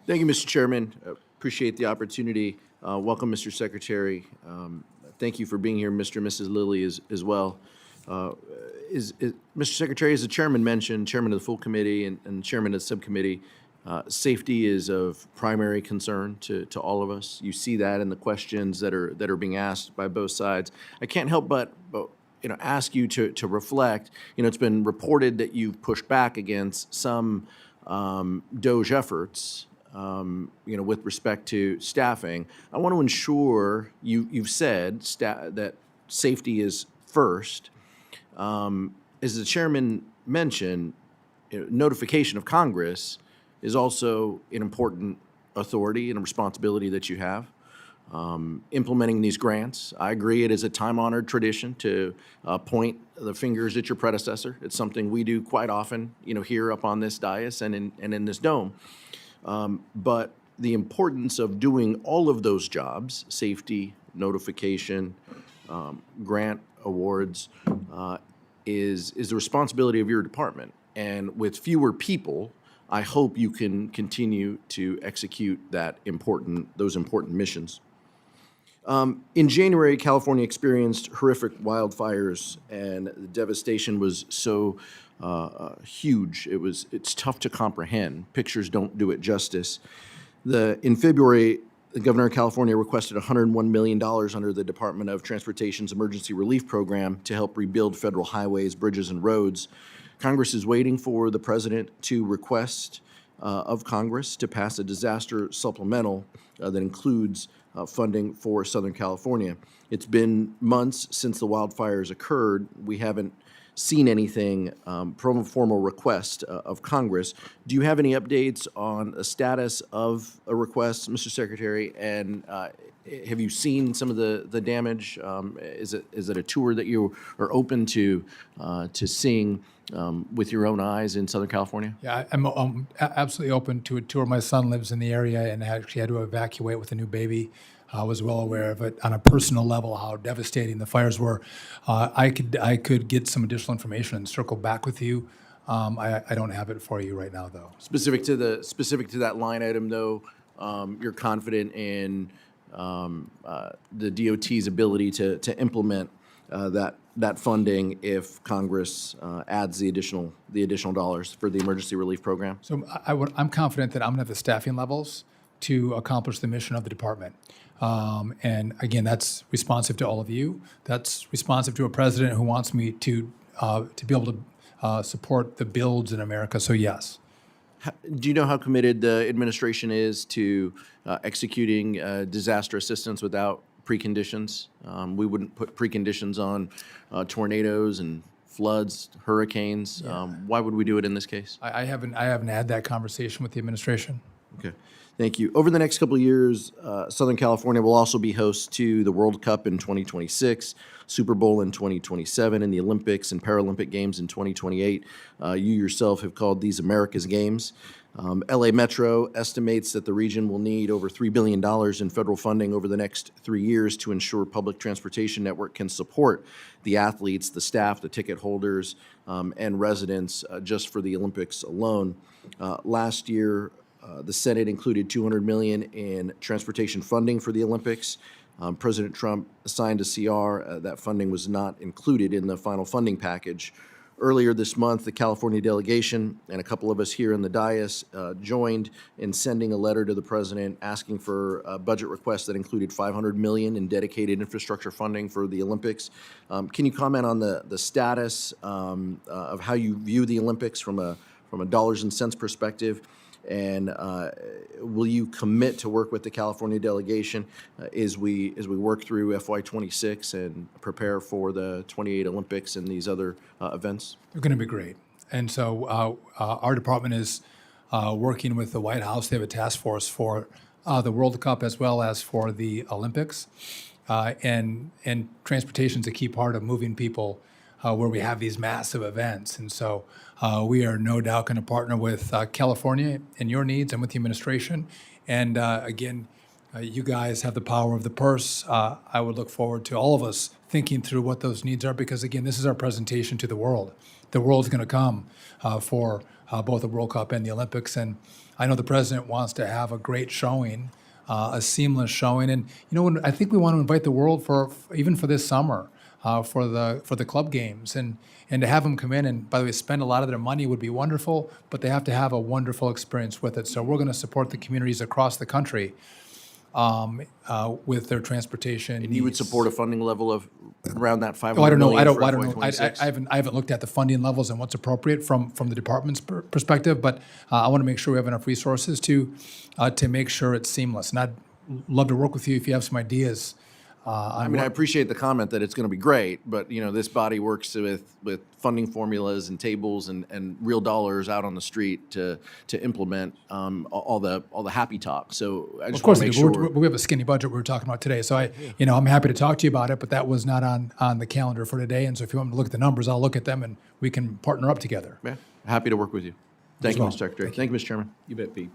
Thank you, Mr. Chairman. Appreciate the opportunity. Welcome, Mr. Secretary. Thank you for being here, Mr. and Mrs. Lilly, as well. Mr. Secretary, as the chairman mentioned, chairman of the full committee and chairman of the subcommittee, safety is of primary concern to all of us. You see that in the questions that are being asked by both sides. I can't help but ask you to reflect. It's been reported that you've pushed back against some DOGE efforts, with respect to staffing. I want to ensure you've said that safety is first. As the chairman mentioned, notification of Congress is also an important authority and a responsibility that you have. Implementing these grants, I agree it is a time-honored tradition to point the fingers at your predecessor. It's something we do quite often, here up on this dais and in this dome. But the importance of doing all of those jobs, safety, notification, grant awards, is the responsibility of your department. And with fewer people, I hope you can continue to execute those important missions. In January, California experienced horrific wildfires, and the devastation was so huge. It's tough to comprehend. Pictures don't do it justice. In February, the governor of California requested $101 million under the Department of Transportation's Emergency Relief Program to help rebuild federal highways, bridges, and roads. Congress is waiting for the president to request of Congress to pass a disaster supplemental that includes funding for Southern California. It's been months since the wildfires occurred. We haven't seen anything from a formal request of Congress. Do you have any updates on the status of a request, Mr. Secretary? And have you seen some of the damage? Is it a tour that you are open to seeing with your own eyes in Southern California? Yeah, I'm absolutely open to a tour. My son lives in the area and actually had to evacuate with a new baby. I was well aware of it on a personal level, how devastating the fires were. I could get some additional information and circle back with you. I don't have it for you right now, though. Specific to that line item, though, you're confident in the DOT's ability to implement that funding if Congress adds the additional dollars for the emergency relief program? So I'm confident that I'm going to have the staffing levels to accomplish the mission of the department. And again, that's responsive to all of you. That's responsive to a president who wants me to be able to support the builds in America. So yes. Do you know how committed the administration is to executing disaster assistance without preconditions? We wouldn't put preconditions on tornadoes and floods, hurricanes. Yeah. Why would we do it in this case? I haven't had that conversation with the administration. Okay. Thank you. Over the next couple of years, Southern California will also be host to the World Cup in 2026, Super Bowl in 2027, and the Olympics and Paralympic Games in 2028. You yourself have called these America's Games. LA Metro estimates that the region will need over $3 billion in federal funding over the next 3 years to ensure public transportation network can support the athletes, the staff, the ticket holders, and residents just for the Olympics alone. Last year, the Senate included $200 million in transportation funding for the Olympics. President Trump signed a CR. That funding was not included in the final funding package. Earlier this month, the California delegation and a couple of us here in the dais joined in sending a letter to the president asking for a budget request that included $500 million in dedicated infrastructure funding for the Olympics. Can you comment on the status of how you view the Olympics from a dollars and cents perspective? And will you commit to work with the California delegation as we work through FY26 and prepare for the 28 Olympics and these other events? They're going to be great. And so our department is working with the White House. They have a task force for the World Cup as well as for the Olympics. And transportation is a key part of moving people where we have these massive events. And so we are no doubt going to partner with California in your needs and with the administration. And again, you guys have the power of the purse. I would look forward to all of us thinking through what those needs are, because again, this is our presentation to the world. The world's going to come for both the World Cup and the Olympics. And I know the president wants to have a great showing, a seamless showing. And I think we want to invite the world even for this summer, for the club games, and to have them come in and, by the way, spend a lot of their money would be wonderful, but they have to have a wonderful experience with it. So we're going to support the communities across the country with their transportation And you would needs. support a funding level of around that 500 Oh, I don't know. million I for don't know. FY26? I haven't looked at the funding levels and what's appropriate from the department's perspective, but I want to make sure we have enough resources to make sure it's seamless. And I'd love to work with you if you have some ideas. I mean, I appreciate the comment that it's going to be great, but this body works with funding formulas and tables and real dollars out on the street to implement all the happy talk. So I just Of course, want to make sure. we have a skinny budget we were talking about today. So I'm happy to talk to you about it, but that was not on the calendar for today. And so if you want me to look at the numbers, I'll look at them and we can partner up together. Yeah, happy to work with you. Thank you, well. Mr. Secretary. Thank you, Mr. Chairman. You bet, Pete.